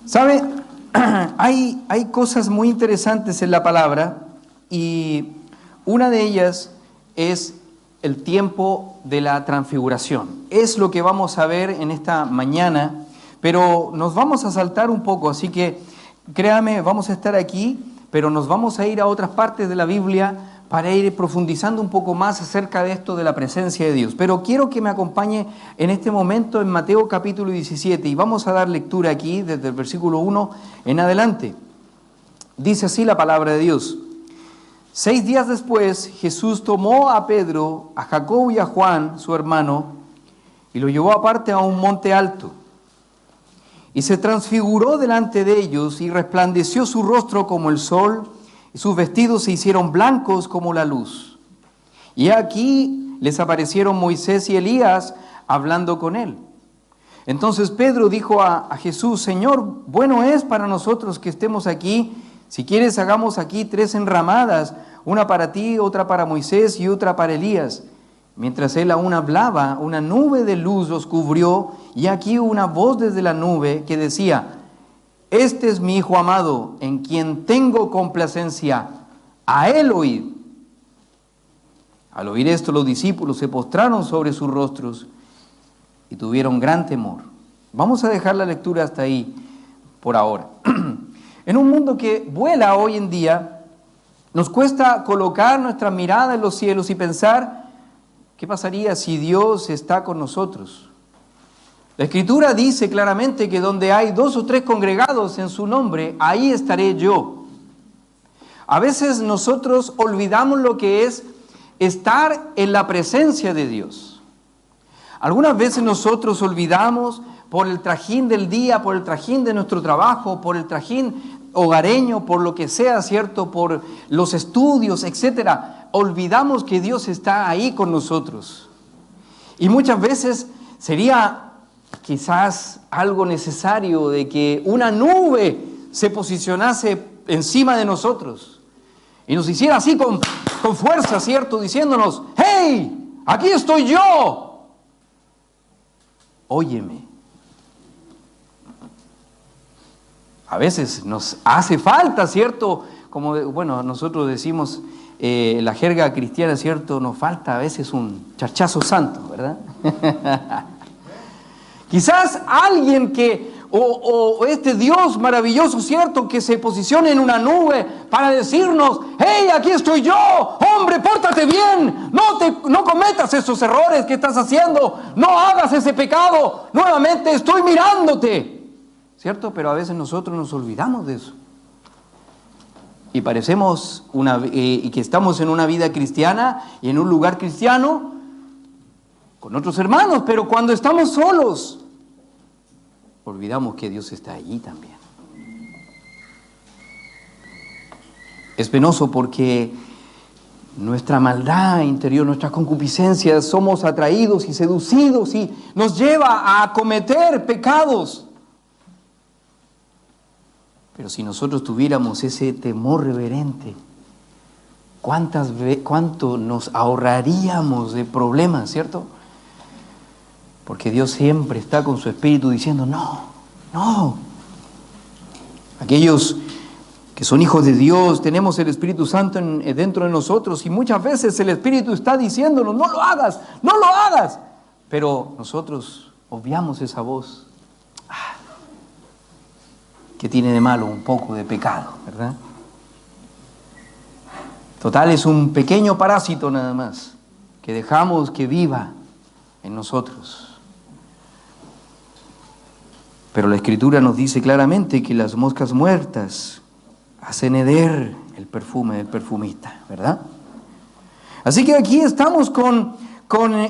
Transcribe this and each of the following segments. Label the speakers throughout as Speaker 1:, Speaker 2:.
Speaker 1: ¿Sabe? Hay cosas muy interesantes en la palabra y una de ellas es el tiempo de la transfiguración. Es lo que vamos a ver en esta mañana, pero nos vamos a saltar un poco, así que créame, vamos a estar aquí, pero nos vamos a ir a otras partes de la Biblia para ir profundizando un poco más acerca de esto de la presencia de Dios. Pero quiero que me acompañe en este momento en Mateo capítulo 17 y vamos a dar lectura aquí desde el versículo 1 en adelante. Dice así la palabra de Dios. 6 días después, Jesús tomó a Pedro, a Jacobo y a Juan, su hermano, y lo llevó aparte a un monte alto. Y se transfiguró delante de ellos y resplandeció su rostro como el sol, y sus vestidos se hicieron blancos como la luz. Y aquí les aparecieron Moisés y Elías hablando con él. Entonces Pedro dijo a Jesús: Señor, bueno es para nosotros que estemos aquí. Si quieres, hagamos aquí 3 enramadas, una para ti, otra para Moisés y otra para Elías. Mientras él aún hablaba, una nube de luz los cubrió, y aquí una voz desde la nube que decía: Este es mi Hijo amado, en quien tengo complacencia, a él oíd. Al oír esto, los discípulos se postraron sobre sus rostros y tuvieron gran temor. Vamos a dejar la lectura hasta ahí por ahora. En un mundo que vuela hoy en día, nos cuesta colocar nuestra mirada en los cielos y pensar: ¿qué pasaría si Dios está con nosotros? La Escritura dice claramente que donde hay 2 o 3 congregados en su nombre, ahí estaré yo. A veces nosotros olvidamos lo que es estar en la presencia de Dios. Algunas veces nosotros olvidamos por el trajín del día, por el trajín de nuestro trabajo, por el trajín hogareño, por lo que sea, ¿cierto? Por los estudios, etcétera. Olvidamos que Dios está ahí con nosotros. Y muchas veces sería quizás algo necesario de que una nube se posicionase encima de nosotros y nos hiciera así con fuerza, ¿cierto? Diciéndonos: ¡hey! ¡Aquí estoy yo! Óyeme. A veces nos hace falta, ¿cierto? Como, bueno, nosotros decimos, la jerga cristiana, ¿cierto? Nos falta a veces un charchazo santo, ¿verdad? Quizás alguien o este Dios maravilloso, ¿cierto? Que se posicione en una nube para decirnos: ¡hey, aquí estoy yo! ¡Hombre, pórtate bien! No cometas esos errores que estás haciendo. No hagas ese pecado. Nuevamente estoy mirándote. ¿Cierto? Pero a veces nosotros nos olvidamos de eso. Y parecemos y que estamos en una vida cristiana y en un lugar cristiano con otros hermanos, pero cuando estamos solos, olvidamos que Dios está allí también. Es penoso porque nuestra maldad interior, nuestras concupiscencias, somos atraídos y seducidos y nos lleva a cometer pecados. Pero si nosotros tuviéramos ese temor reverente, ¿cuánto nos ahorraríamos de problemas, ¿cierto? Porque Dios siempre está con su Espíritu diciendo: no. Aquellos que son hijos de Dios, tenemos el Espíritu Santo dentro de nosotros, y muchas veces el Espíritu está diciéndonos: no lo hagas. Pero nosotros obviamos esa voz. ¿Qué tiene de malo un poco de pecado, verdad? Total, es un pequeño parásito nada más, que dejamos que viva en nosotros. Pero la Escritura nos dice claramente que las moscas muertas hacen heder el perfume del perfumista, ¿verdad? Así que aquí estamos con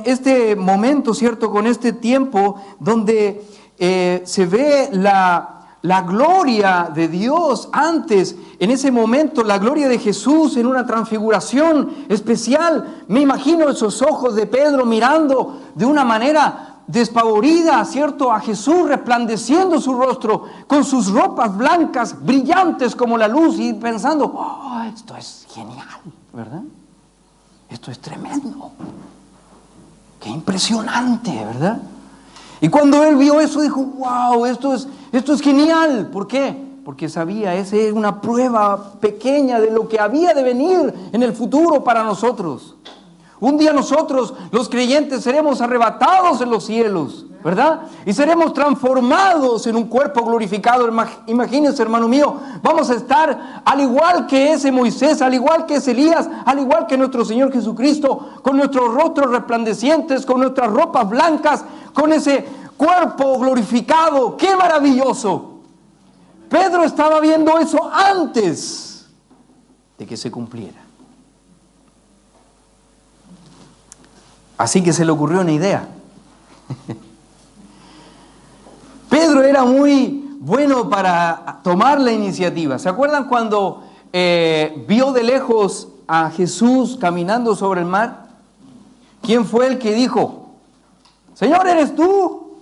Speaker 1: este momento, ¿cierto? Con este tiempo donde se ve la gloria de Dios antes, en ese momento, la gloria de Jesús en una transfiguración especial. Me imagino esos ojos de Pedro mirando de una manera despavorida, ¿cierto? A Jesús resplandeciendo su rostro con sus ropas blancas, brillantes como la luz, y pensando: oh, esto es genial, ¿verdad? Esto es tremendo. Qué impresionante, ¿verdad? Y cuando él vio eso, dijo, wow, esto es genial. ¿Por qué? Porque sabía, esa es una prueba pequeña de lo que había de venir en el futuro para nosotros. Un día nosotros, los creyentes, seremos arrebatados en los cielos, ¿verdad? Y seremos transformados en un cuerpo glorificado. Imagínense, hermano mío, vamos a estar al igual que ese Moisés, al igual que ese Elías, al igual que nuestro Señor Jesucristo, con nuestros rostros resplandecientes, con nuestras ropas blancas, con ese cuerpo glorificado. ¡Qué maravilloso! Pedro estaba viendo eso antes de que se cumpliera. Así que se le ocurrió una idea. Pedro era muy bueno para tomar la iniciativa. ¿Se acuerdan cuando vio de lejos a Jesús caminando sobre el mar? ¿Quién fue el que dijo, Señor, ¿eres tú?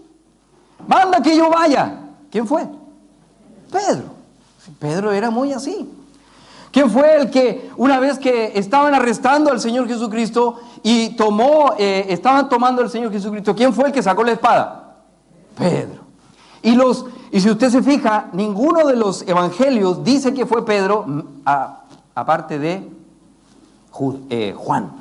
Speaker 1: Manda que yo vaya. ¿Quién fue? Pedro. Pedro era muy así. ¿Quién fue el que una vez que estaban arrestando al Señor Jesucristo y estaban tomando al Señor Jesucristo, quién fue el que sacó la espada? Pedro. Y si usted se fija, ninguno de los evangelios dice que fue Pedro, aparte de Juan.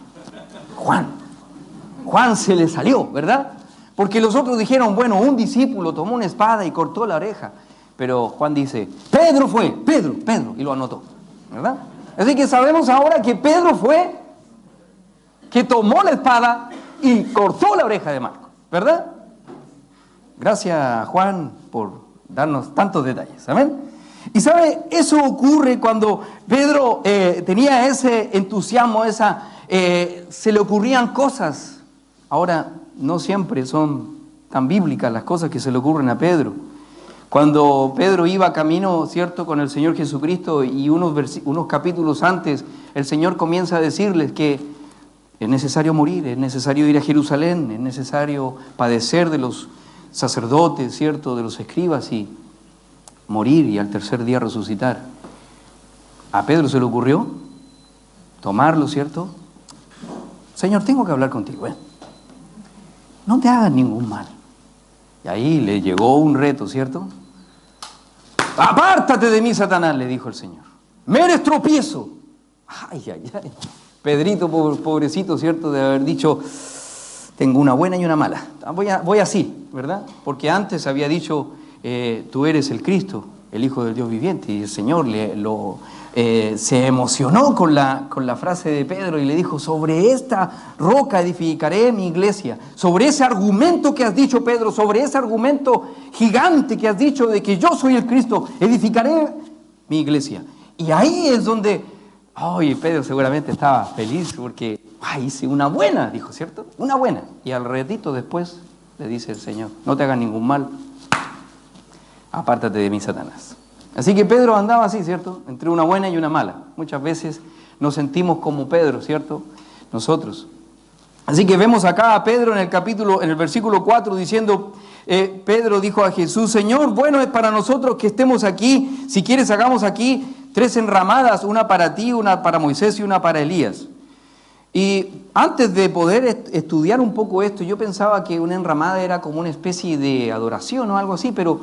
Speaker 1: Juan se le salió, ¿verdad? Porque los otros dijeron, bueno, un discípulo tomó una espada y cortó la oreja. Pero Juan dice, Pedro fue, Pedro, y lo anotó, ¿verdad? Así que sabemos ahora que Pedro fue, que tomó la espada y cortó la oreja de Marco, ¿verdad? Gracias, Juan, por darnos tantos detalles, ¿amén? Y sabe, eso ocurre cuando Pedro tenía ese entusiasmo, se le ocurrían cosas. Ahora, no siempre son tan bíblicas las cosas que se le ocurren a Pedro. Cuando Pedro iba camino, ¿cierto?, con el Señor Jesucristo, y unos capítulos antes, el Señor comienza a decirles que es necesario morir, es necesario ir a Jerusalén, es necesario padecer de los sacerdotes, ¿cierto?, de los escribas, y morir y al tercer día resucitar. A Pedro se le ocurrió tomarlo, ¿cierto? Señor, tengo que hablar contigo, no te hagas ningún mal. Y ahí le llegó un reto, ¿cierto? Apártate de mí, Satanás, le dijo el Señor. Me eres tropiezo. Ay. Pedrito, pobrecito, ¿cierto?, de haber dicho, tengo una buena y una mala. Voy así, ¿verdad? Porque antes había dicho, tú eres el Cristo, el Hijo del Dios viviente. Y el Señor se emocionó con la frase de Pedro y le dijo, sobre esta roca edificaré mi iglesia. Sobre ese argumento que has dicho, Pedro, sobre ese argumento gigante que has dicho de que yo soy el Cristo, edificaré mi iglesia. Y ahí es donde, Pedro seguramente estaba feliz porque, hice una buena, dijo, ¿cierto? Una buena. Y al ratito después le dice el Señor, no te hagas ningún mal, apártate de mí, Satanás. Así que Pedro andaba así, ¿cierto? Entre una buena y una mala. Muchas veces nos sentimos como Pedro, ¿cierto? Nosotros. Así que vemos acá a Pedro en el versículo 4 diciendo, Pedro dijo a Jesús, Señor, bueno es para nosotros que estemos aquí. Si quieres hagamos aquí 3 enramadas, una para ti, una para Moisés y una para Elías. Y antes de poder estudiar un poco esto, yo pensaba que una enramada era como una especie de adoración o algo así, pero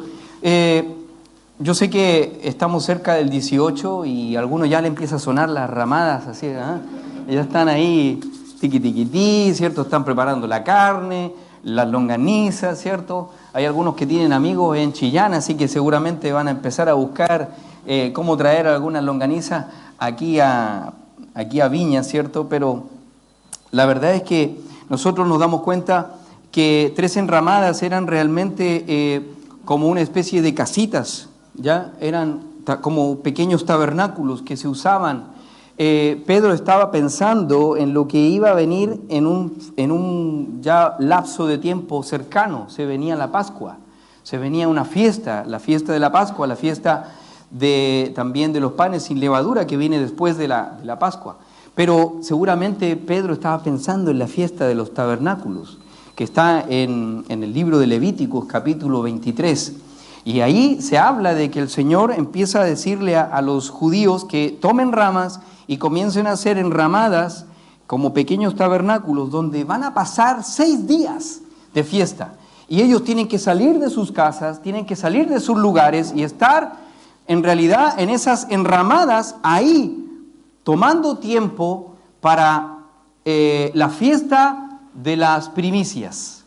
Speaker 1: yo sé que estamos cerca del 18 y a algunos ya le empieza a sonar las ramadas, así, ya están ahí, tiqui, ¿cierto? Están preparando la carne, las longanizas, ¿cierto? Hay algunos que tienen amigos en Chillán, así que seguramente van a empezar a buscar cómo traer algunas longanizas aquí a Viña, ¿cierto? Pero la verdad es que nosotros nos damos cuenta que 3 enramadas eran realmente como una especie de casitas, ya eran como pequeños tabernáculos que se usaban. Pedro estaba pensando en lo que iba a venir en un ya lapso de tiempo cercano. Se venía la Pascua, se venía una fiesta, la fiesta de la Pascua, la fiesta también de los panes sin levadura que viene después de la Pascua. Pero seguramente Pedro estaba pensando en la fiesta de los tabernáculos, que está en el libro de Levíticos capítulo 23. Y ahí se habla de que el Señor empieza a decirle a los judíos que tomen ramas y comiencen a hacer enramadas como pequeños tabernáculos donde van a pasar 6 días de fiesta. y ellos tienen que salir de sus casas, tienen que salir de sus lugares y estar en realidad en esas enramadas ahí, tomando tiempo para la fiesta de las primicias.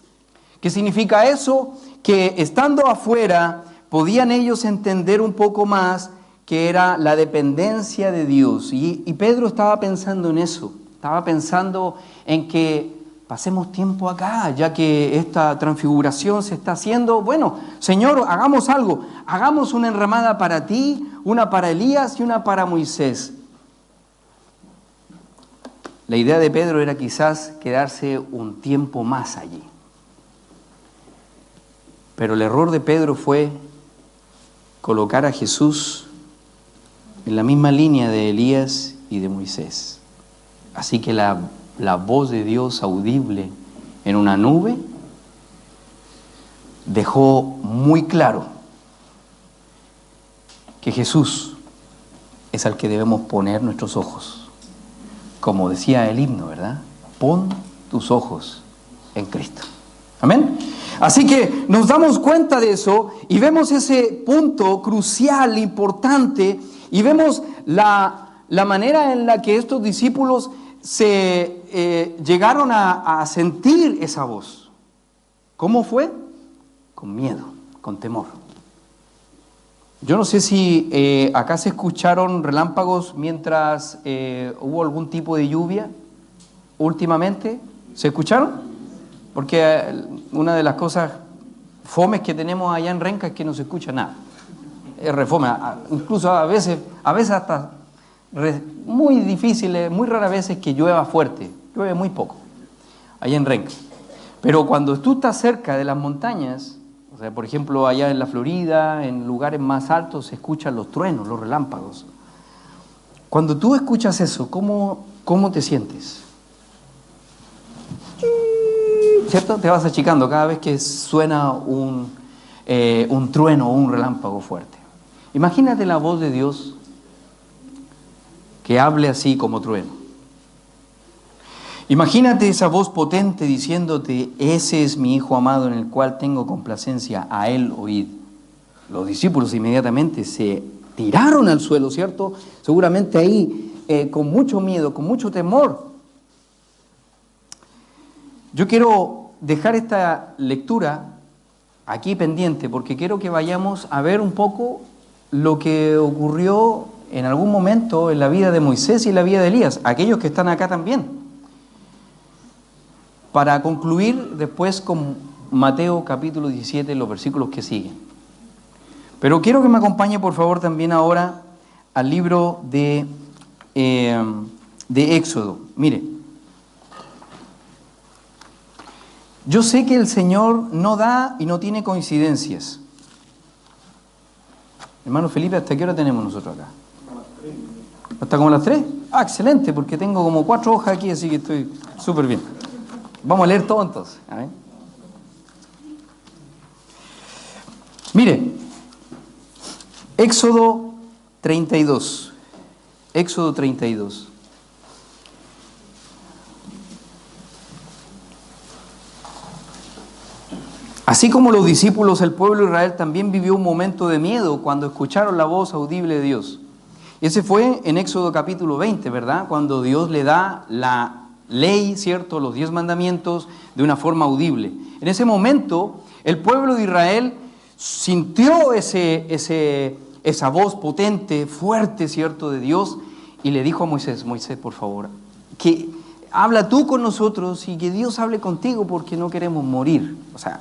Speaker 1: ¿Qué significa eso? Que estando afuera podían ellos entender un poco más que era la dependencia de Dios. Y Pedro estaba pensando en eso, estaba pensando en que pasemos tiempo acá, ya que esta transfiguración se está haciendo. Bueno, Señor, hagamos algo, hagamos una enramada para ti, una para Elías y una para Moisés. La idea de Pedro era quizás quedarse un tiempo más allí. Pero el error de Pedro fue colocar a Jesús en la misma línea de Elías y de Moisés. Así que la voz de Dios audible en una nube dejó muy claro que Jesús es al que debemos poner nuestros ojos. Como decía el himno, ¿verdad? Pon tus ojos en Cristo. Amén. Así que nos damos cuenta de eso y vemos ese punto crucial, importante, y vemos la manera en la que estos discípulos se llegaron a sentir esa voz. ¿Cómo fue? Con miedo, con temor. Yo no sé si acá se escucharon relámpagos mientras hubo algún tipo de lluvia últimamente. ¿Se escucharon? Porque una de las cosas fomes que tenemos allá en Renca es que no se escucha nada. Es refome. Incluso a veces hasta muy difícil, muy raras veces que llueva fuerte. Llueve muy poco allá en Renca. Pero cuando tú estás cerca de las montañas, o sea, por ejemplo, allá en la Florida, en lugares más altos, se escuchan los truenos, los relámpagos. Cuando tú escuchas eso, ¿cómo te sientes? ¿Cierto? Te vas achicando cada vez que suena un trueno o un relámpago fuerte. Imagínate la voz de Dios que hable así como trueno. Imagínate esa voz potente diciéndote: ese es mi Hijo amado en el cual tengo complacencia, a él oíd. Los discípulos inmediatamente se tiraron al suelo, ¿cierto? Seguramente ahí con mucho miedo, con mucho temor. Yo quiero dejar esta lectura aquí pendiente porque quiero que vayamos a ver un poco lo que ocurrió en algún momento en la vida de Moisés y en la vida de Elías, aquellos que están acá también, para concluir después con Mateo capítulo 17, los versículos que siguen. Pero quiero que me acompañe por favor también ahora al libro de Éxodo. Mire, yo sé que el Señor no da y no tiene coincidencias. Hermano Felipe, ¿hasta qué hora tenemos nosotros acá? ¿Hasta como las 3? Ah, excelente, porque tengo como 4 hojas aquí, así que estoy súper bien. Vamos a leer todo entonces. A ver. Mire, Éxodo 32. Éxodo 32. Así como los discípulos, el pueblo de Israel también vivió un momento de miedo cuando escucharon la voz audible de Dios. Ese fue en Éxodo capítulo 20, ¿verdad? Cuando Dios le da la ley, ¿cierto? Los 10 mandamientos de una forma audible. En ese momento, el pueblo de Israel sintió esa voz potente, fuerte, ¿cierto? De Dios, y le dijo a Moisés: Moisés, por favor, que habla tú con nosotros y que Dios hable contigo porque no queremos morir. O sea,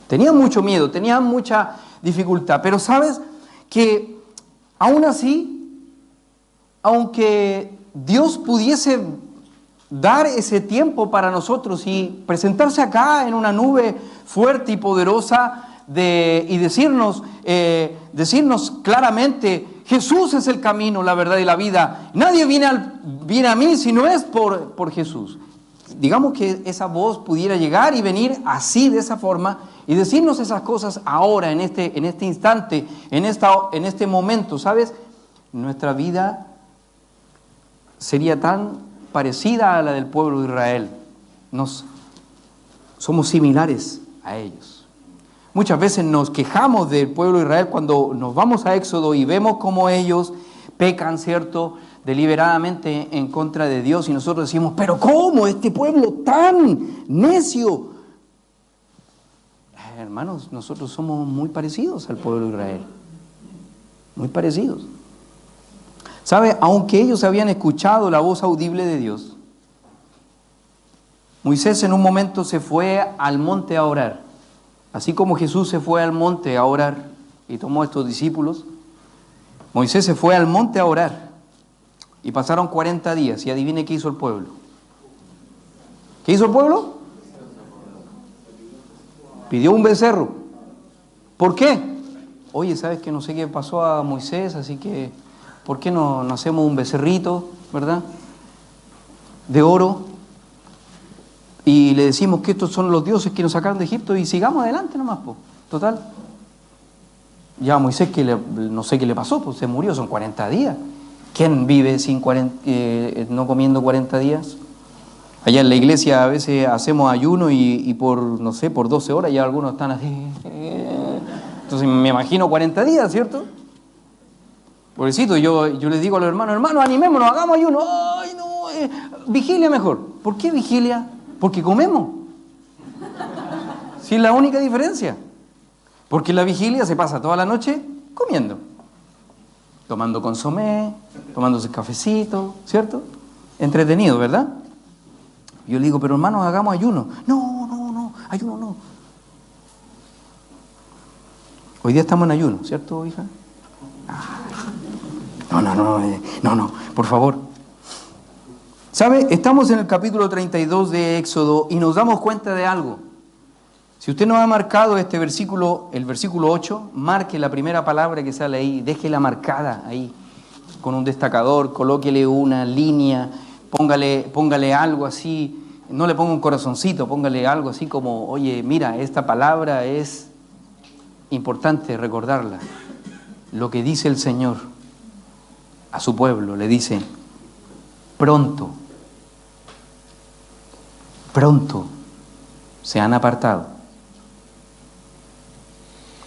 Speaker 1: tenían mucho miedo, tenían mucha dificultad, pero sabes que aún así, aunque Dios pudiese dar ese tiempo para nosotros y presentarse acá en una nube fuerte y poderosa y decirnos claramente: Jesús es el camino, la verdad y la vida. Nadie viene a mí si no es por Jesús. Digamos que esa voz pudiera llegar y venir así, de esa forma, y decirnos esas cosas ahora, en este instante, en este momento, ¿sabes? Nuestra vida sería tan parecida a la del pueblo de Israel. Somos similares a ellos. Muchas veces nos quejamos del pueblo de Israel cuando nos vamos a Éxodo y vemos cómo ellos pecan, ¿cierto?, deliberadamente en contra de Dios, y nosotros decimos, pero ¿cómo este pueblo tan necio? Hermanos, nosotros somos muy parecidos al pueblo de Israel, muy parecidos. ¿Sabe? Aunque ellos habían escuchado la voz audible de Dios, Moisés en un momento se fue al monte a orar. Así como Jesús se fue al monte a orar y tomó a estos discípulos, Moisés se fue al monte a orar. Y pasaron 40 días y adivine qué hizo el pueblo. ¿Qué hizo el pueblo? Pidió un becerro. ¿Por qué? Oye, ¿sabes que no sé qué pasó a Moisés? Así que, ¿por qué no hacemos un becerrito, verdad? De oro. Y le decimos que estos son los dioses que nos sacaron de Egipto y sigamos adelante nomás, pues. Total. Ya a Moisés no sé qué le pasó, pues se murió, son 40 días. ¿Quién vive no comiendo 40 días? Allá en la iglesia a veces hacemos ayuno y por, no sé, por 12 horas ya algunos están así. Entonces me imagino 40 días, ¿cierto? Pobrecito, yo les digo a los hermanos, animémonos, hagamos ayuno. ¡Ay, no! Vigilia mejor. ¿Por qué vigilia? Porque comemos. Sí, es la única diferencia. Porque la vigilia se pasa toda la noche comiendo. Tomando consomé, tomándose cafecito, ¿cierto? Entretenido, ¿verdad? Yo le digo, pero hermanos, hagamos ayuno. No, ayuno no. Hoy día estamos en ayuno, ¿cierto, hija? No, por favor. ¿Sabe? Estamos en el capítulo 32 de Éxodo y nos damos cuenta de algo. Si usted no ha marcado este versículo, el versículo 8, marque la primera palabra que sale ahí, déjela marcada ahí, con un destacador, colóquele una línea, póngale algo así, no le ponga un corazoncito, póngale algo así como, oye, mira, esta palabra es importante recordarla. Lo que dice el Señor a su pueblo, le dice, pronto se han apartado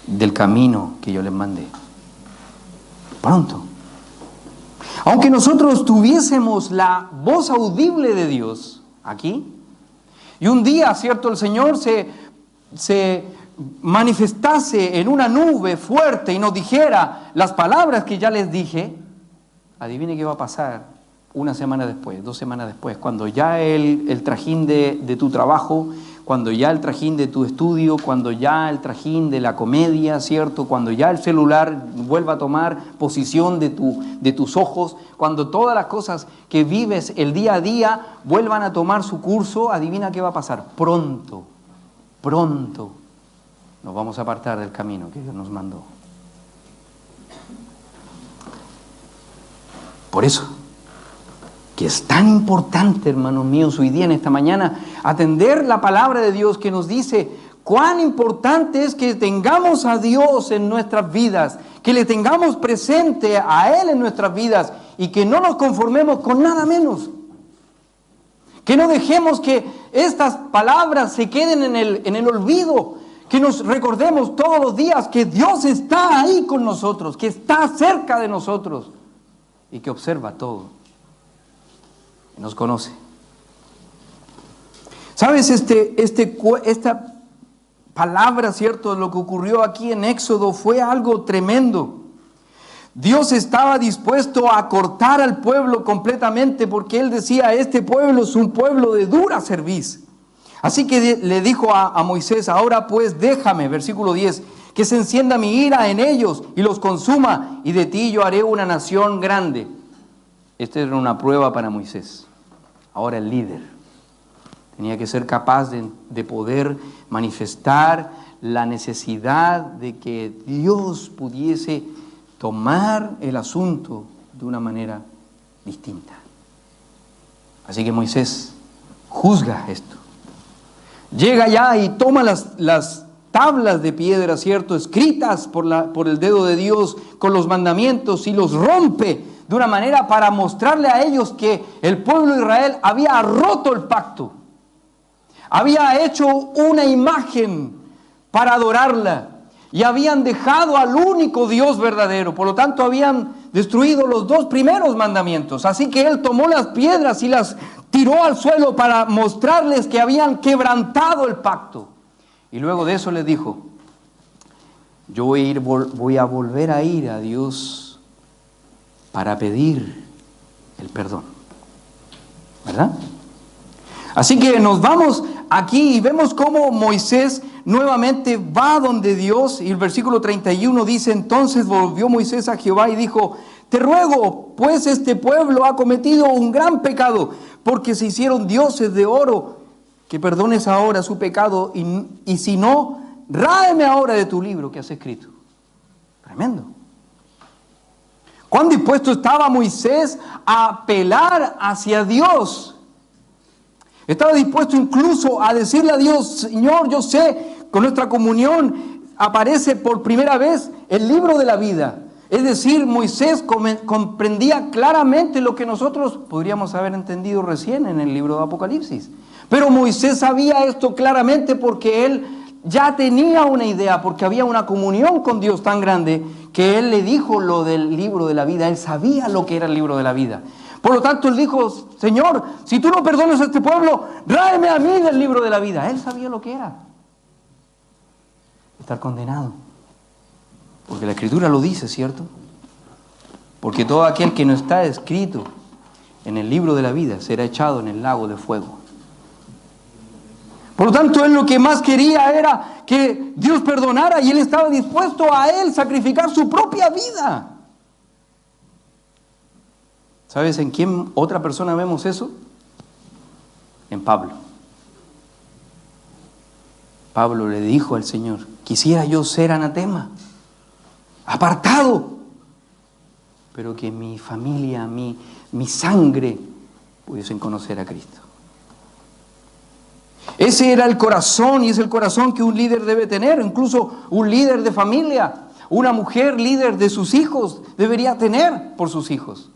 Speaker 1: del camino que yo les mandé. Pronto. Aunque nosotros tuviésemos la voz audible de Dios aquí, y un día, ¿cierto?, el Señor se manifestase en una nube fuerte y nos dijera las palabras que ya les dije, adivine qué va a pasar una semana después, 2 semanas después, cuando ya el trajín de tu trabajo, cuando ya el trajín de tu estudio, cuando ya el trajín de la comedia, ¿cierto? Cuando ya el celular vuelva a tomar posición de tus ojos, cuando todas las cosas que vives el día a día vuelvan a tomar su curso, adivina qué va a pasar. Pronto nos vamos a apartar del camino que Dios nos mandó. Por eso, que es tan importante, hermanos míos, hoy día en esta mañana, atender la palabra de Dios que nos dice cuán importante es que tengamos a Dios en nuestras vidas, que le tengamos presente a Él en nuestras vidas y que no nos conformemos con nada menos. Que no dejemos que estas palabras se queden en el olvido, que nos recordemos todos los días que Dios está ahí con nosotros, que está cerca de nosotros y que observa todo. Nos conoce. ¿Sabes? Esta palabra, ¿cierto? Lo que ocurrió aquí en Éxodo fue algo tremendo. Dios estaba dispuesto a cortar al pueblo completamente porque Él decía, este pueblo es un pueblo de dura cerviz. Así que le dijo a Moisés, ahora pues déjame, versículo 10, que se encienda mi ira en ellos y los consuma, y de ti yo haré una nación grande. Esta era una prueba para Moisés. Ahora el líder tenía que ser capaz de poder manifestar la necesidad de que Dios pudiese tomar el asunto de una manera distinta. Así que Moisés juzga esto. Llega ya y toma las tablas de piedra, ¿cierto?, escritas por el dedo de Dios con los mandamientos, y los rompe de una manera para mostrarle a ellos que el pueblo de Israel había roto el pacto. Había hecho una imagen para adorarla. Y habían dejado al único Dios verdadero. Por lo tanto, habían destruido los 2 primeros mandamientos. Así que él tomó las piedras y las tiró al suelo para mostrarles que habían quebrantado el pacto. Y luego de eso les dijo: yo voy a volver a ir a Dios para pedir el perdón. ¿Verdad? Así que nos vamos aquí y vemos cómo Moisés nuevamente va donde Dios, y el versículo 31 dice: entonces volvió Moisés a Jehová y dijo: te ruego, pues este pueblo ha cometido un gran pecado, porque se hicieron dioses de oro, que perdones ahora su pecado, y si no, ráeme ahora de tu libro que has escrito. Tremendo. ¿Cuán dispuesto estaba Moisés a apelar hacia Dios? Estaba dispuesto incluso a decirle a Dios: Señor, yo sé, con nuestra comunión aparece por primera vez el libro de la vida. Es decir, Moisés comprendía claramente lo que nosotros podríamos haber entendido recién en el libro de Apocalipsis. Pero Moisés sabía esto claramente porque él ya tenía una idea, porque había una comunión con Dios tan grande que él le dijo lo del libro de la vida. Él sabía lo que era el libro de la vida. Por lo tanto, él dijo: Señor, si tú no perdonas a este pueblo, tráeme a mí del libro de la vida. Él sabía lo que era estar condenado. Porque la Escritura lo dice, ¿cierto? Porque todo aquel que no está escrito en el libro de la vida será echado en el lago de fuego. Por lo tanto, él lo que más quería era que Dios perdonara, y él estaba dispuesto a él sacrificar su propia vida. ¿Sabes en quién otra persona vemos eso? En Pablo. Pablo le dijo al Señor: quisiera yo ser anatema, apartado, pero que mi familia, mi sangre pudiesen conocer a Cristo. Ese era el corazón, y es el corazón que un líder debe tener. Incluso un líder de familia, una mujer líder de sus hijos, debería tener por sus hijos.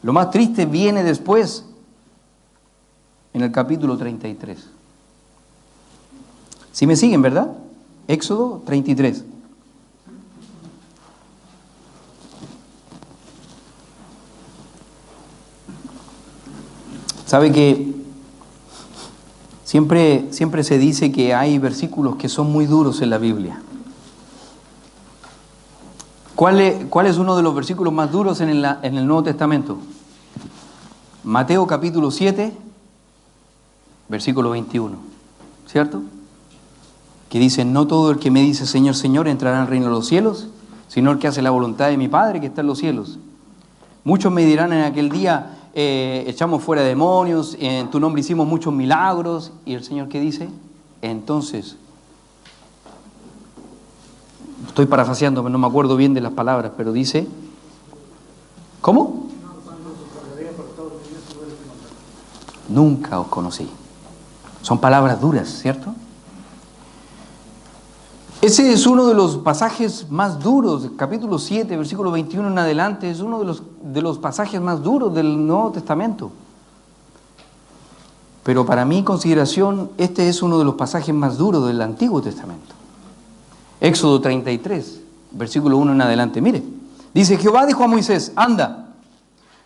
Speaker 1: Lo más triste viene después, en el capítulo 33. ¿Sí me siguen, verdad? Éxodo 33. ¿Sabe que siempre se dice que hay versículos que son muy duros en la Biblia? ¿Cuál es uno de los versículos más duros en el Nuevo Testamento? Mateo capítulo 7, versículo 21, ¿cierto? Que dice: no todo el que me dice Señor, Señor entrará al reino de los cielos, sino el que hace la voluntad de mi Padre que está en los cielos. Muchos me dirán en aquel día: echamos fuera demonios, en tu nombre hicimos muchos milagros. Y el Señor, ¿qué dice? Entonces, estoy parafraseando, no me acuerdo bien de las palabras, pero dice, ¿cómo? Nunca os conocí. Son palabras duras, ¿cierto? Ese es uno de los pasajes más duros, capítulo 7, versículo 21 en adelante, es uno de los pasajes más duros del Nuevo Testamento. Pero para mi consideración, este es uno de los pasajes más duros del Antiguo Testamento. Éxodo 33, versículo 1 en adelante. Mire, dice: Jehová dijo a Moisés: anda,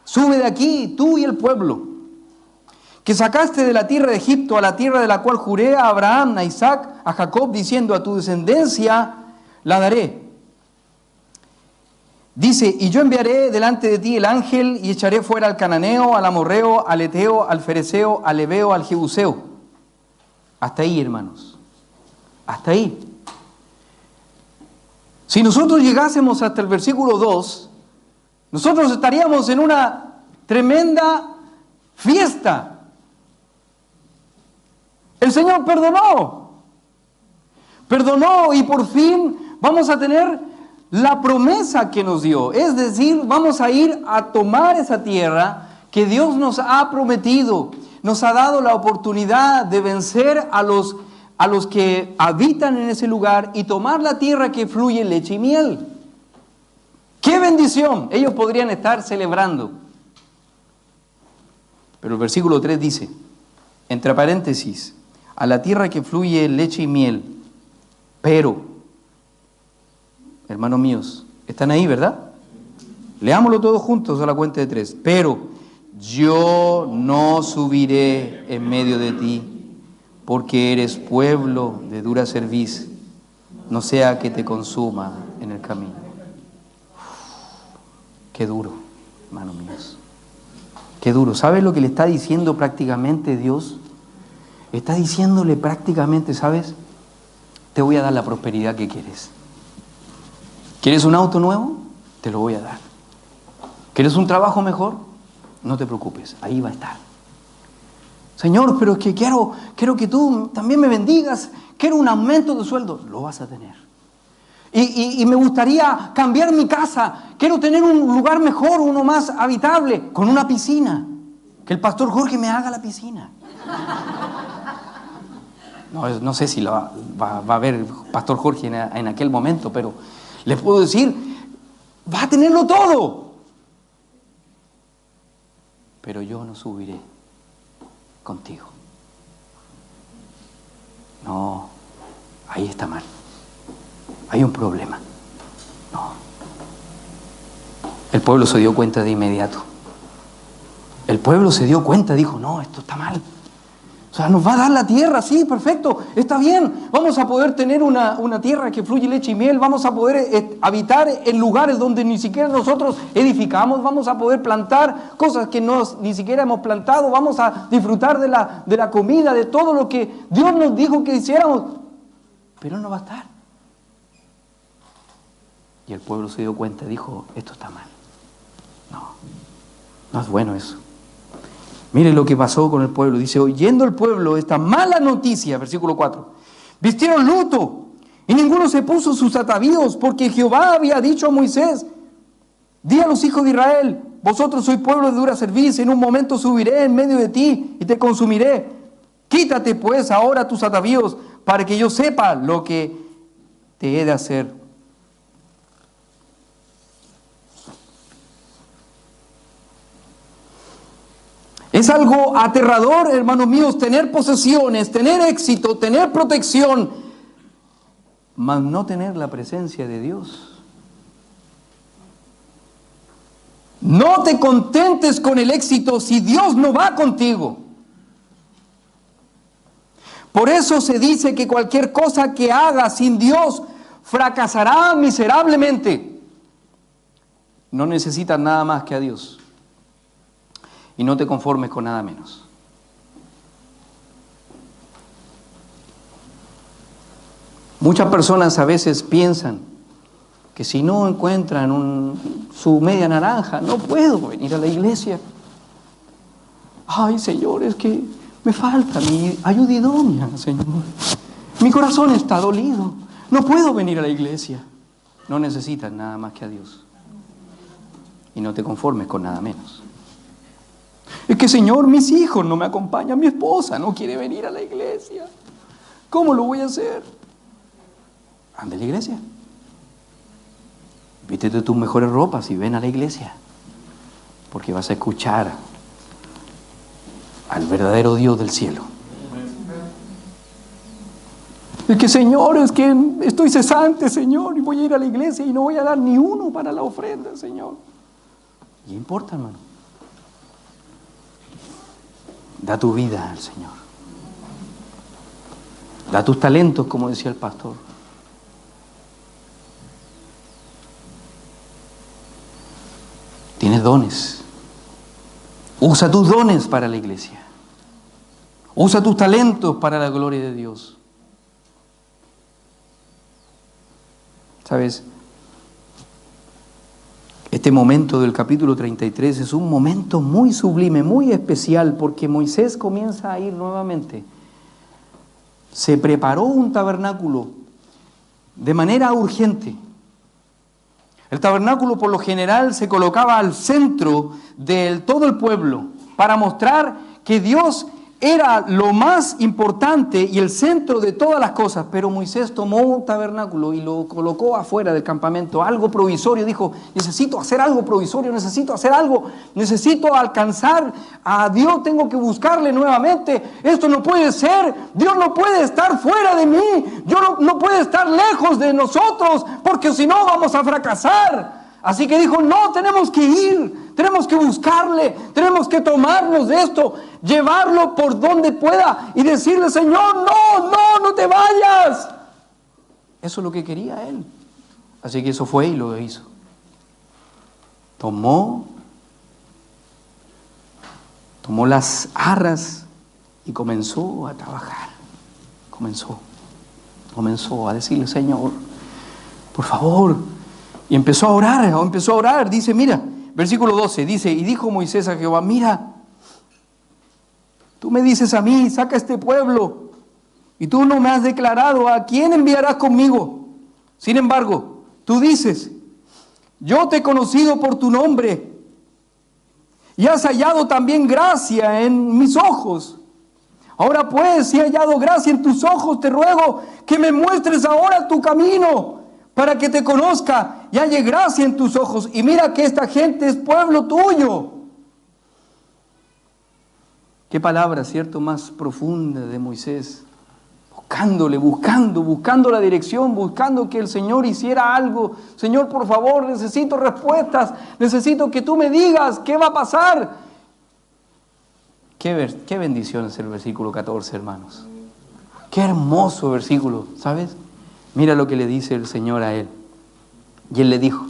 Speaker 1: sube de aquí tú y el pueblo que sacaste de la tierra de Egipto, a la tierra de la cual juré a Abraham, a Isaac, a Jacob, diciendo: a tu descendencia la daré. Dice: y yo enviaré delante de ti el ángel, y echaré fuera al cananeo, al amorreo, al eteo, al fereceo, al heveo, al jebuseo. Hasta ahí, hermanos. Hasta ahí. Si nosotros llegásemos hasta el versículo 2, nosotros estaríamos en una tremenda fiesta. El Señor perdonó, y por fin vamos a tener la promesa que nos dio. Es decir, vamos a ir a tomar esa tierra que Dios nos ha prometido. Nos ha dado la oportunidad de vencer a los que habitan en ese lugar y tomar la tierra que fluye leche y miel. ¡Qué bendición! Ellos podrían estar celebrando. Pero el versículo 3 dice, entre paréntesis: a la tierra que fluye leche y miel. Pero, hermanos míos, están ahí, ¿verdad? Leámoslo todos juntos a la cuenta de 3. Pero yo no subiré en medio de ti, porque eres pueblo de dura cerviz, no sea que te consuma en el camino. Qué duro, hermanos míos. Qué duro. ¿Sabes lo que le está diciendo prácticamente Dios? Está diciéndole prácticamente, ¿sabes? Te voy a dar la prosperidad que quieres. ¿Quieres un auto nuevo? Te lo voy a dar. ¿Quieres un trabajo mejor? No te preocupes, ahí va a estar. Señor, pero es que quiero que tú también me bendigas. Quiero un aumento de sueldo. Lo vas a tener. Y me gustaría cambiar mi casa. Quiero tener un lugar mejor, uno más habitable, con una piscina. Que el pastor Jorge me haga la piscina. No sé si va a haber el pastor Jorge en aquel momento, pero les puedo decir, va a tenerlo todo. Pero yo no subiré contigo. No, ahí está mal. Hay un problema. No. El pueblo se dio cuenta de inmediato. El pueblo se dio cuenta, dijo, no, esto está mal. O sea, nos va a dar la tierra, sí, perfecto, está bien. Vamos a poder tener una tierra que fluye leche y miel. Vamos a poder habitar en lugares donde ni siquiera nosotros edificamos. Vamos a poder plantar cosas que ni siquiera hemos plantado. Vamos a disfrutar de la comida, de todo lo que Dios nos dijo que hiciéramos. Pero no va a estar. Y el pueblo se dio cuenta y dijo, esto está mal. No es bueno eso. Mire lo que pasó con el pueblo. Dice, oyendo el pueblo esta mala noticia, versículo 4, vistieron luto y ninguno se puso sus atavíos, porque Jehová había dicho a Moisés, di a los hijos de Israel, vosotros sois pueblo de dura cerviz, en un momento subiré en medio de ti y te consumiré. Quítate pues ahora tus atavíos, para que yo sepa lo que te he de hacer. Es algo aterrador, hermanos míos, tener posesiones, tener éxito, tener protección, mas no tener la presencia de Dios. No te contentes con el éxito si Dios no va contigo. Por eso se dice que cualquier cosa que hagas sin Dios fracasará miserablemente. No necesitas nada más que a Dios. Y no te conformes con nada menos. Muchas personas a veces piensan que si no encuentran su media naranja, no puedo venir a la iglesia. Ay, Señor, es que me falta mi ayuda idónea, Señor. Mi corazón está dolido. No puedo venir a la iglesia. No necesitas nada más que a Dios. Y no te conformes con nada menos. Es que, Señor, mis hijos no me acompañan, mi esposa no quiere venir a la iglesia. ¿Cómo lo voy a hacer? Anda a la iglesia. Vístete tus mejores ropas y ven a la iglesia. Porque vas a escuchar al verdadero Dios del cielo. Es que, Señor, es que estoy cesante, Señor, y voy a ir a la iglesia y no voy a dar ni uno para la ofrenda, Señor. ¿Y importa, hermano? Da tu vida al Señor. Da tus talentos, como decía el pastor. Tienes dones. Usa tus dones para la iglesia. Usa tus talentos para la gloria de Dios. ¿Sabes? Este momento del capítulo 33 es un momento muy sublime, muy especial, porque Moisés comienza a ir nuevamente. Se preparó un tabernáculo de manera urgente. El tabernáculo por lo general se colocaba al centro de todo el pueblo para mostrar que Dios era lo más importante y el centro de todas las cosas, pero Moisés tomó un tabernáculo y lo colocó afuera del campamento, algo provisorio. Dijo, necesito hacer algo provisorio, necesito hacer algo, necesito alcanzar a Dios, tengo que buscarle nuevamente. Esto no puede ser, Dios no puede estar fuera de mí, Dios no puede estar lejos de nosotros, porque si no vamos a fracasar. Así que dijo, no, tenemos que ir, tenemos que buscarle, tenemos que tomarnos de esto, llevarlo por donde pueda y decirle, Señor, no te vayas. Eso es lo que quería él. Así que eso fue y lo hizo. Tomó las arras y comenzó a trabajar. Comenzó a decirle, Señor, por favor. Y empezó a orar, dice, mira, versículo 12, dice, y dijo Moisés a Jehová, mira, tú me dices a mí, saca este pueblo, y tú no me has declarado a quién enviarás conmigo. Sin embargo, tú dices, yo te he conocido por tu nombre, y has hallado también gracia en mis ojos. Ahora pues, si he hallado gracia en tus ojos, te ruego que me muestres ahora tu camino, para que te conozca y halle gracia en tus ojos. Y mira que esta gente es pueblo tuyo. Qué palabra, ¿cierto? Más profunda de Moisés. Buscando la dirección, buscando que el Señor hiciera algo. Señor, por favor, necesito respuestas. Necesito que tú me digas qué va a pasar. Qué bendición es el versículo 14, hermanos. Qué hermoso versículo, ¿sabes? Mira lo que le dice el Señor a él. Y él le dijo.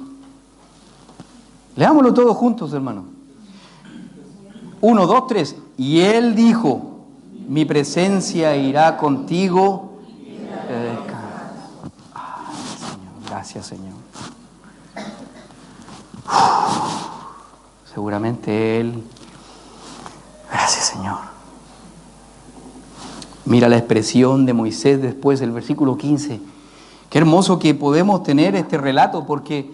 Speaker 1: Leámoslo todos juntos, hermano. 1, 2, 3. Y él dijo, mi presencia irá contigo. Señor, gracias, Señor. Seguramente él. Gracias, Señor. Mira la expresión de Moisés después, el versículo 15. Qué hermoso que podemos tener este relato, porque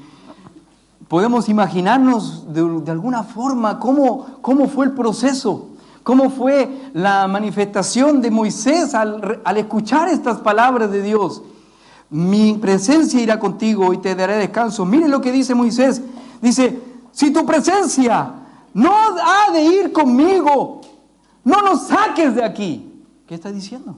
Speaker 1: podemos imaginarnos de alguna forma cómo fue el proceso, cómo fue la manifestación de Moisés al escuchar estas palabras de Dios. Mi presencia irá contigo y te daré descanso. Miren lo que dice Moisés. Dice, si tu presencia no ha de ir conmigo, no nos saques de aquí. ¿Qué está diciendo?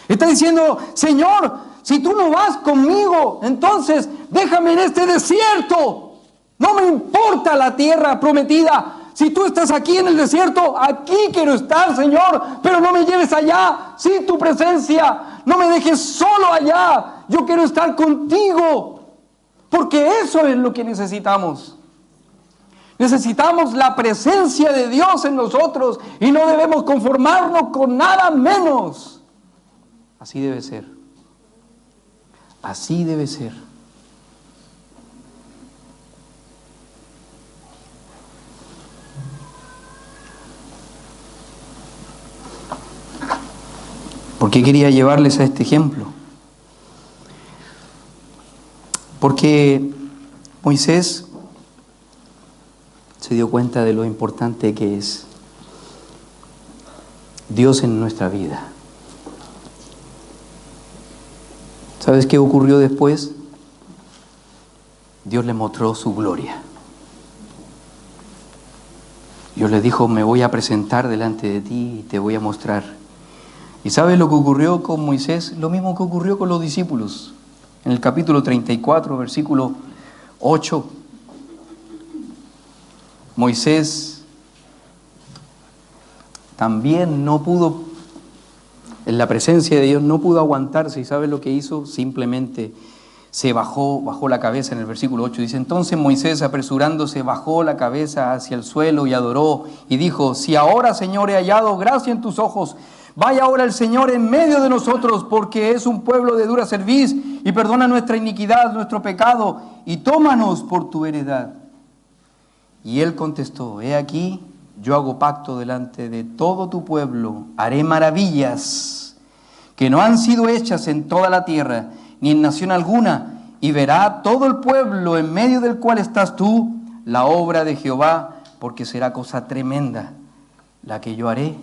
Speaker 1: Está diciendo, Señor, si tú no vas conmigo, entonces déjame en este desierto. No me importa la tierra prometida. Si tú estás aquí en el desierto, aquí quiero estar, Señor, pero no me lleves allá sin tu presencia. No me dejes solo allá. Yo quiero estar contigo, porque eso es lo que necesitamos. Necesitamos la presencia de Dios en nosotros y no debemos conformarnos con nada menos. Así debe ser. Así debe ser. ¿Por qué quería llevarles a este ejemplo? Porque Moisés se dio cuenta de lo importante que es Dios en nuestra vida. ¿Sabes qué ocurrió después? Dios le mostró su gloria. Dios le dijo, me voy a presentar delante de ti y te voy a mostrar. ¿Y sabes lo que ocurrió con Moisés? Lo mismo que ocurrió con los discípulos. En el capítulo 34, versículo 8, Moisés también no pudo, en la presencia de Dios no pudo aguantarse. ¿Y sabes lo que hizo? Simplemente se bajó la cabeza. En el versículo 8 dice, entonces Moisés apresurándose bajó la cabeza hacia el suelo y adoró y dijo, si ahora, Señor, he hallado gracia en tus ojos, vaya ahora el Señor en medio de nosotros, porque es un pueblo de dura cerviz, y perdona nuestra iniquidad, nuestro pecado, y tómanos por tu heredad. Y él contestó, he aquí, yo hago pacto delante de todo tu pueblo, haré maravillas que no han sido hechas en toda la tierra, ni en nación alguna, y verá todo el pueblo en medio del cual estás tú, la obra de Jehová, porque será cosa tremenda la que yo haré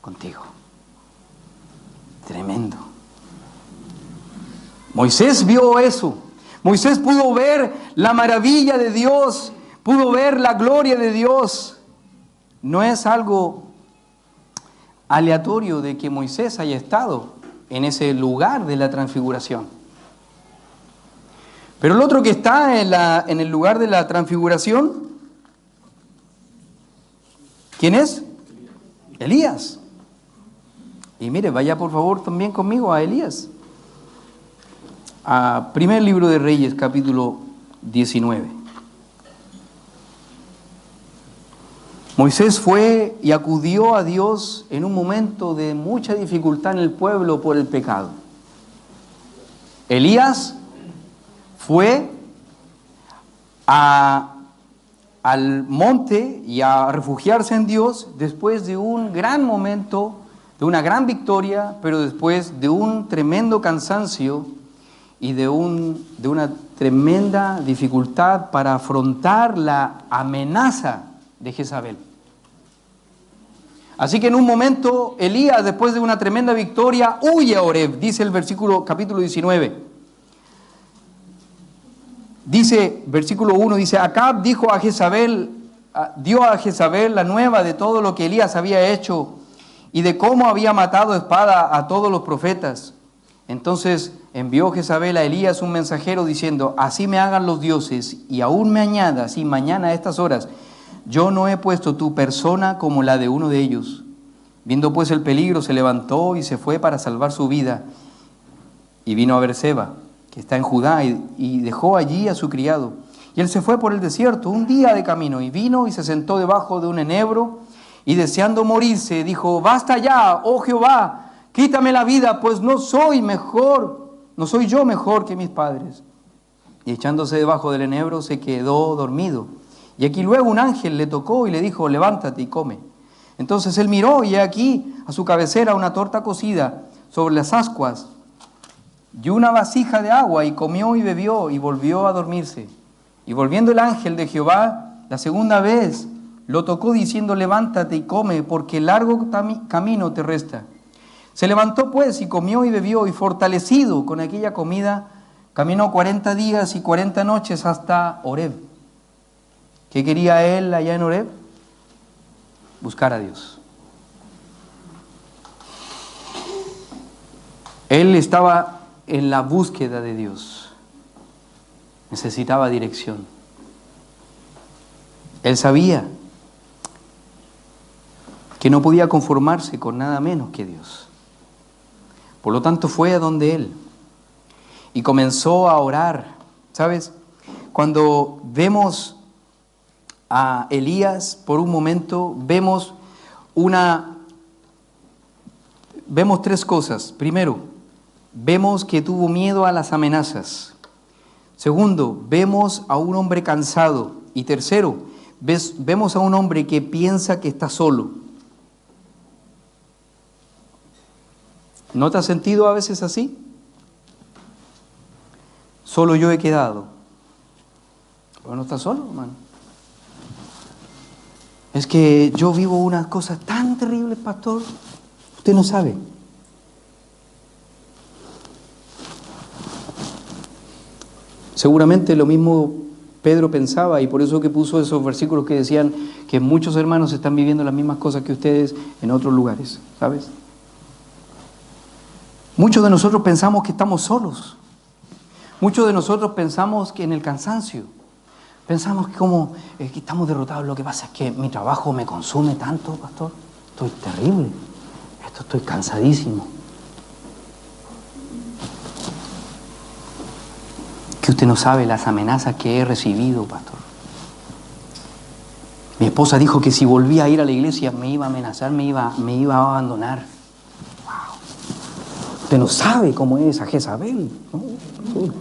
Speaker 1: contigo. Tremendo. Moisés vio eso. Moisés pudo ver la maravilla de Dios, pudo ver la gloria de Dios. No es algo aleatorio de que Moisés haya estado en ese lugar de la transfiguración. Pero el otro que está en el lugar de la transfiguración, ¿quién es? Elías. Y mire, vaya por favor también conmigo a Elías. A primer libro de Reyes, capítulo 19. Moisés fue y acudió a Dios en un momento de mucha dificultad en el pueblo por el pecado. Elías fue al monte y a refugiarse en Dios después de un gran momento, de una gran victoria, pero después de un tremendo cansancio y de una tremenda dificultad para afrontar la amenaza de Jezabel. Así que en un momento Elías, después de una tremenda victoria, huye a Oreb, dice el capítulo 19. Dice, versículo 1, dice, Acab dio a Jezabel la nueva de todo lo que Elías había hecho y de cómo había matado a espada a todos los profetas. Entonces envió Jezabel a Elías un mensajero diciendo, así me hagan los dioses y aún me añadas y mañana a estas horas, yo no he puesto tu persona como la de uno de ellos. Viendo pues el peligro, se levantó y se fue para salvar su vida. Y vino a Beerseba, que está en Judá, y dejó allí a su criado. Y él se fue por el desierto, un día de camino, y vino y se sentó debajo de un enebro, y deseando morirse, dijo, basta ya, oh Jehová, quítame la vida, pues no soy yo mejor que mis padres. Y echándose debajo del enebro, se quedó dormido. Y aquí luego un ángel le tocó y le dijo, levántate y come. Entonces él miró y aquí a su cabecera una torta cocida sobre las ascuas y una vasija de agua, y comió y bebió y volvió a dormirse. Y volviendo el ángel de Jehová la segunda vez, lo tocó diciendo, levántate y come, porque largo camino te resta. Se levantó pues y comió y bebió, y fortalecido con aquella comida, caminó 40 días y 40 noches hasta Oreb. ¿Qué quería él allá en Oreb? Buscar a Dios. Él estaba en la búsqueda de Dios. Necesitaba dirección. Él sabía que no podía conformarse con nada menos que Dios. Por lo tanto fue a donde él y comenzó a orar. ¿Sabes? Cuando vemos a Elías por un momento, vemos tres cosas. Primero, vemos que tuvo miedo a las amenazas. Segundo, vemos a un hombre cansado. Y tercero, vemos a un hombre que piensa que está solo. ¿No te has sentido a veces así? Solo yo he quedado. Bueno, no estás solo, hermano. Es que yo vivo unas cosas tan terribles, pastor. Usted no sabe. Seguramente lo mismo Pedro pensaba, y por eso que puso esos versículos que decían que muchos hermanos están viviendo las mismas cosas que ustedes en otros lugares, ¿sabes? Muchos de nosotros pensamos que estamos solos. Muchos de nosotros pensamos que en el cansancio. Pensamos que que estamos derrotados. Lo que pasa es que mi trabajo me consume tanto, pastor. Estoy terrible. Estoy cansadísimo. Que usted no sabe las amenazas que he recibido, pastor. Mi esposa dijo que si volvía a ir a la iglesia me iba a amenazar, me iba a abandonar. Wow. Usted no sabe cómo es a Jezabel, ¿no? Sí.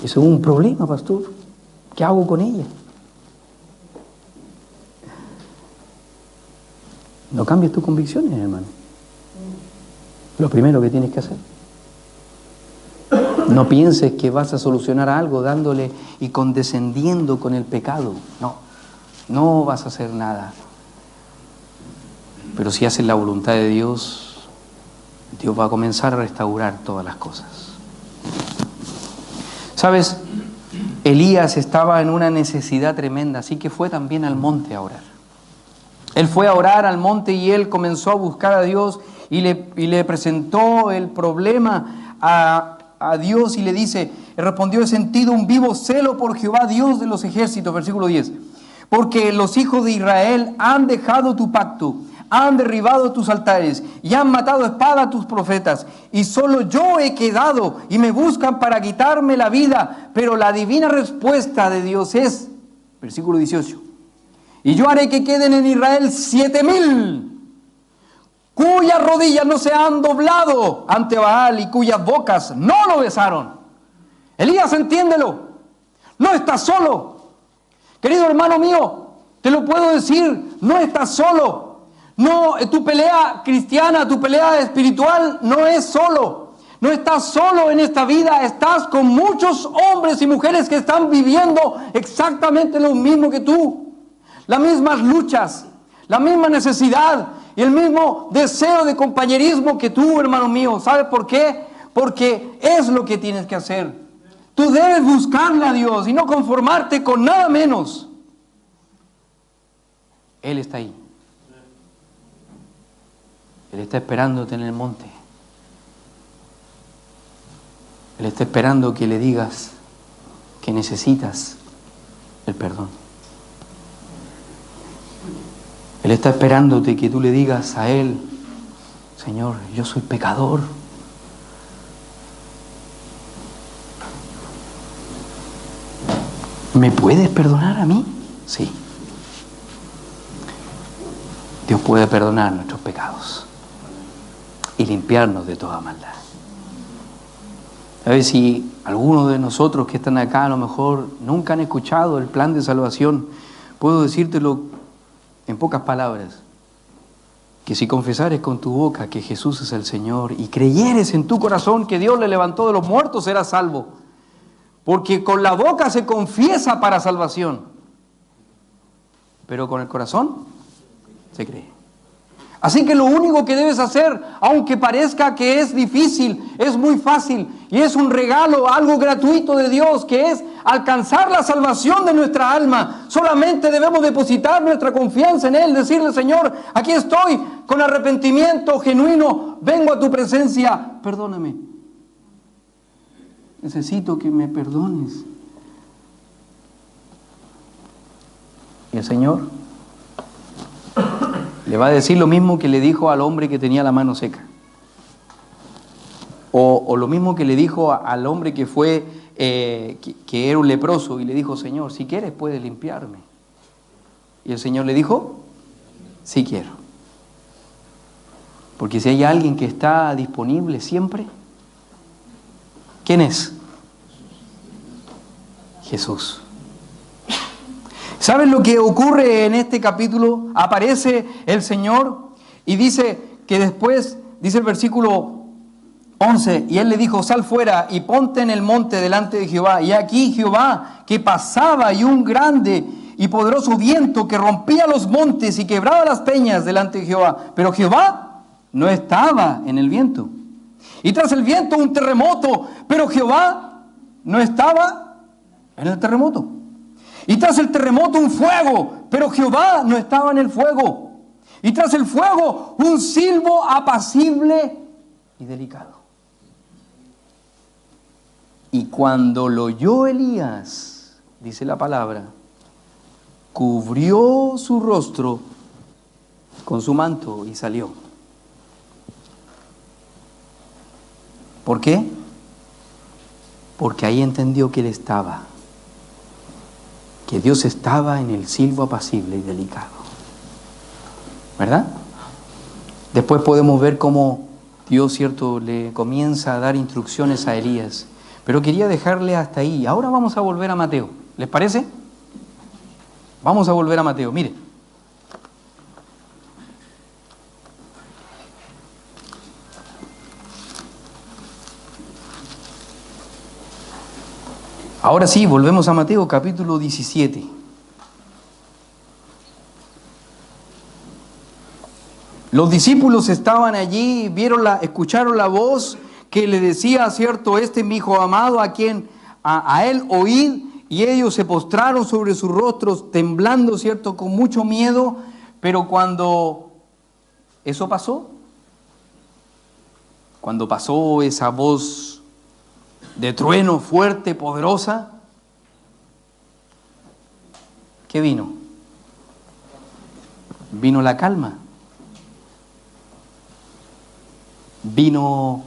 Speaker 1: Eso es un problema, pastor. ¿Qué hago con ella? No cambies tus convicciones, hermano. Lo primero que tienes que hacer. No pienses que vas a solucionar algo dándole y condescendiendo con el pecado. No vas a hacer nada. Pero si haces la voluntad de Dios, Dios va a comenzar a restaurar todas las cosas. ¿Sabes? Elías estaba en una necesidad tremenda, así que fue también al monte a orar. Él fue a orar al monte y él comenzó a buscar a Dios y le presentó el problema a Dios y le dice, respondió: he sentido un vivo celo por Jehová, Dios de los ejércitos, versículo 10. Porque los hijos de Israel han dejado tu pacto, han derribado tus altares y han matado a espada a tus profetas. Y solo yo he quedado y me buscan para quitarme la vida. Pero la divina respuesta de Dios es, versículo 18, y yo haré que queden en Israel 7,000 cuyas rodillas no se han doblado ante Baal y cuyas bocas no lo besaron. Elías, entiéndelo, no estás solo. Querido hermano mío, te lo puedo decir, no estás solo. No, tu pelea cristiana, tu pelea espiritual no es solo. No estás solo en esta vida, estás con muchos hombres y mujeres que están viviendo exactamente lo mismo que tú. Las mismas luchas, la misma necesidad y el mismo deseo de compañerismo que tú, hermano mío. ¿Sabes por qué? Porque es lo que tienes que hacer. Tú debes buscarle a Dios y no conformarte con nada menos. Él está ahí. Él está esperándote en el monte. Él está esperando que le digas que necesitas el perdón. Él está esperándote que tú le digas a Él: Señor, yo soy pecador. ¿Me puedes perdonar a mí? Sí. Dios puede perdonar nuestros pecados y limpiarnos de toda maldad. ¿Sabes? Si algunos de nosotros que están acá a lo mejor nunca han escuchado el plan de salvación, puedo decírtelo en pocas palabras: que si confesares con tu boca que Jesús es el Señor y creyeres en tu corazón que Dios le levantó de los muertos, serás salvo. Porque con la boca se confiesa para salvación, pero con el corazón se cree. Así que lo único que debes hacer, aunque parezca que es difícil, es muy fácil y es un regalo, algo gratuito de Dios, que es alcanzar la salvación de nuestra alma. Solamente debemos depositar nuestra confianza en Él, decirle: Señor, aquí estoy con arrepentimiento genuino, vengo a tu presencia, perdóname. Necesito que me perdones. Y el Señor le va a decir lo mismo que le dijo al hombre que tenía la mano seca. O lo mismo que le dijo al hombre que fue, que era un leproso, y le dijo: Señor, si quieres puedes limpiarme. Y el Señor le dijo: sí quiero. Porque si hay alguien que está disponible siempre, ¿quién es? Jesús. ¿Sabes lo que ocurre en este capítulo? Aparece el Señor y dice que después, dice el versículo 11, y Él le dijo: sal fuera y ponte en el monte delante de Jehová. Y aquí Jehová que pasaba, y un grande y poderoso viento que rompía los montes y quebraba las peñas delante de Jehová. Pero Jehová no estaba en el viento. Y tras el viento un terremoto, pero Jehová no estaba en el terremoto. Y tras el terremoto un fuego, pero Jehová no estaba en el fuego. Y tras el fuego un silbo apacible y delicado. Y cuando lo oyó Elías, dice la palabra, cubrió su rostro con su manto y salió. ¿Por qué? Porque ahí entendió que Él estaba, que Dios estaba en el silbo apacible y delicado. ¿Verdad? Después podemos ver cómo Dios, cierto, le comienza a dar instrucciones a Elías. Pero quería dejarle hasta ahí. Ahora vamos a volver a Mateo. ¿Les parece? Vamos a volver a Mateo. Mire. Ahora sí, volvemos a Mateo capítulo 17. Los discípulos estaban allí, escucharon la voz que le decía, cierto, este es mi hijo amado, a él oíd, y ellos se postraron sobre sus rostros, temblando, cierto, con mucho miedo. Pero cuando eso pasó, cuando pasó esa voz de trueno fuerte, poderosa, ¿qué vino? Vino la calma. Vino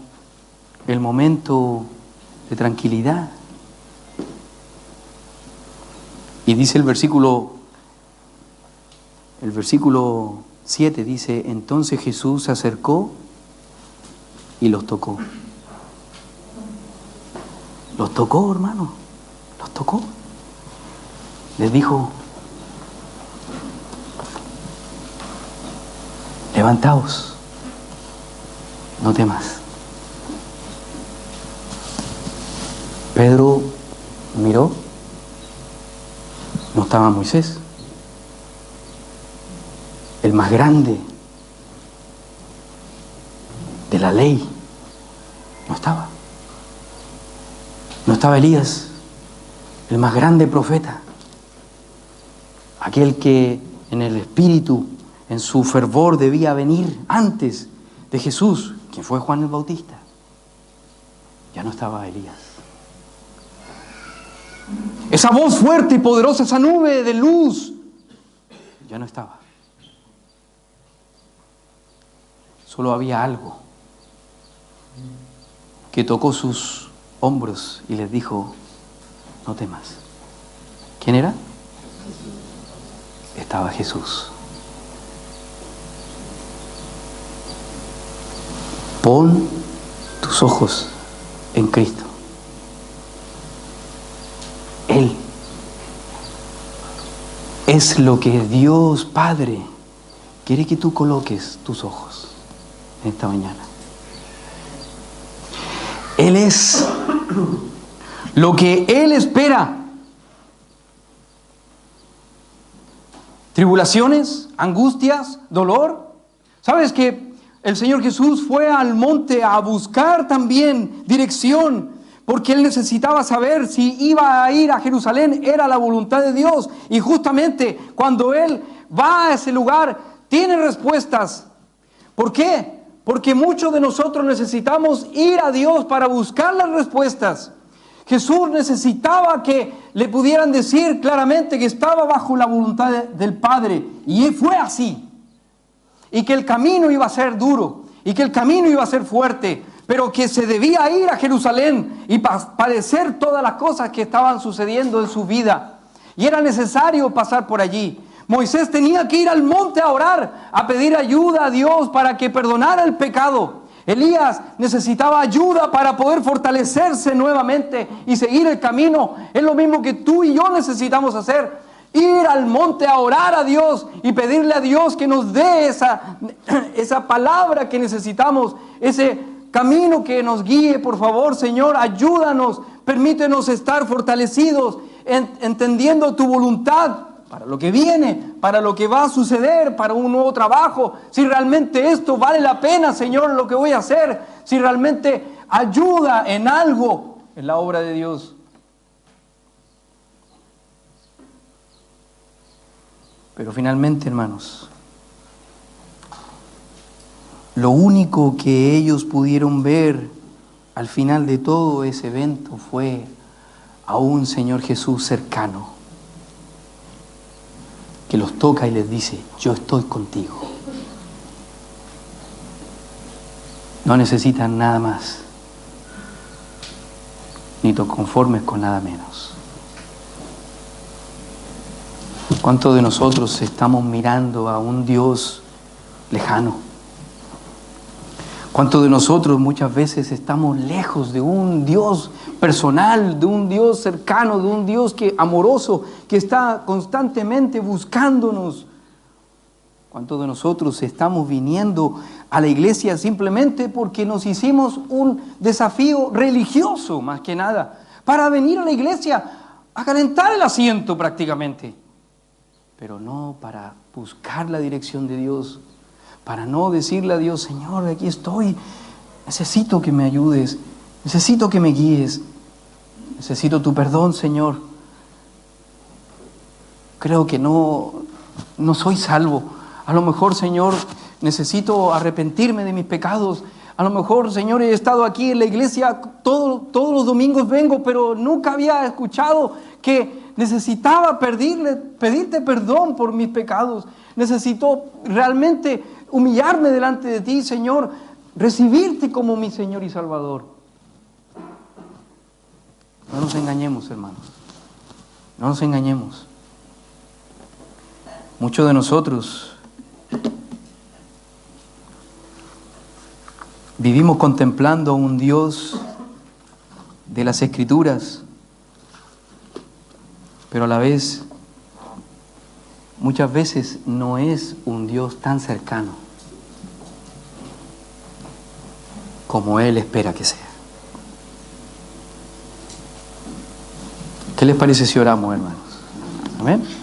Speaker 1: el momento de tranquilidad. Y dice el versículo 7, dice, entonces Jesús se acercó y los tocó. Los tocó, hermano, los tocó. Les dijo, levantaos, no temas. Pedro miró, no estaba Moisés, el más grande de la ley, no estaba. No estaba Elías, el más grande profeta, aquel que en el espíritu, en su fervor, debía venir antes de Jesús, quien fue Juan el Bautista. Ya no estaba Elías. Esa voz fuerte y poderosa, esa nube de luz, ya no estaba. Solo había algo que tocó sus hombros y les dijo, no temas. ¿Quién era? Estaba Jesús. Pon tus ojos en Cristo. Él es lo que Dios Padre quiere que tú coloques tus ojos en esta mañana. Él es lo que Él espera. Tribulaciones, angustias, dolor. ¿Sabes que el Señor Jesús fue al monte a buscar también dirección? Porque Él necesitaba saber si iba a ir a Jerusalén, era la voluntad de Dios. Y justamente cuando Él va a ese lugar, tiene respuestas. ¿Por qué? Porque muchos de nosotros necesitamos ir a Dios para buscar las respuestas. Jesús necesitaba que le pudieran decir claramente que estaba bajo la voluntad del Padre. Y fue así. Y que el camino iba a ser duro. Y que el camino iba a ser fuerte. Pero que se debía ir a Jerusalén y padecer todas las cosas que estaban sucediendo en su vida. Y era necesario pasar por allí. Moisés tenía que ir al monte a orar, a pedir ayuda a Dios para que perdonara el pecado. Elías necesitaba ayuda para poder fortalecerse nuevamente y seguir el camino. Es lo mismo que tú y yo necesitamos hacer. Ir al monte a orar a Dios y pedirle a Dios que nos dé esa palabra que necesitamos, ese camino que nos guíe. Por favor, Señor, ayúdanos, permítenos estar fortalecidos, entendiendo tu voluntad para lo que viene, para lo que va a suceder, para un nuevo trabajo. Si realmente esto vale la pena, Señor, lo que voy a hacer, si realmente ayuda en algo en la obra de Dios. Pero finalmente, hermanos, lo único que ellos pudieron ver al final de todo ese evento fue a un Señor Jesús cercano, que los toca y les dice, yo estoy contigo. No necesitan nada más, ni te conformes con nada menos. ¿Cuántos de nosotros estamos mirando a un Dios lejano? ¿Cuántos de nosotros muchas veces estamos lejos de un Dios personal, de un Dios cercano, de un Dios amoroso, que está constantemente buscándonos? ¿Cuántos de nosotros estamos viniendo a la iglesia simplemente porque nos hicimos un desafío religioso, más que nada, para venir a la iglesia a calentar el asiento prácticamente, pero no para buscar la dirección de Dios, para no decirle a Dios, Señor, aquí estoy, necesito que me ayudes, necesito que me guíes, necesito tu perdón, Señor. Creo que no soy salvo. A lo mejor, Señor, necesito arrepentirme de mis pecados. A lo mejor, Señor, he estado aquí en la iglesia, todos los domingos vengo, pero nunca había escuchado que necesitaba pedirte perdón por mis pecados. Necesito realmente humillarme delante de ti, Señor, recibirte como mi Señor y Salvador. No nos engañemos, hermanos. No nos engañemos. Muchos de nosotros vivimos contemplando a un Dios de las Escrituras, pero a la vez, muchas veces no es un Dios tan cercano como Él espera que sea. ¿Qué les parece si oramos, hermanos? Amén.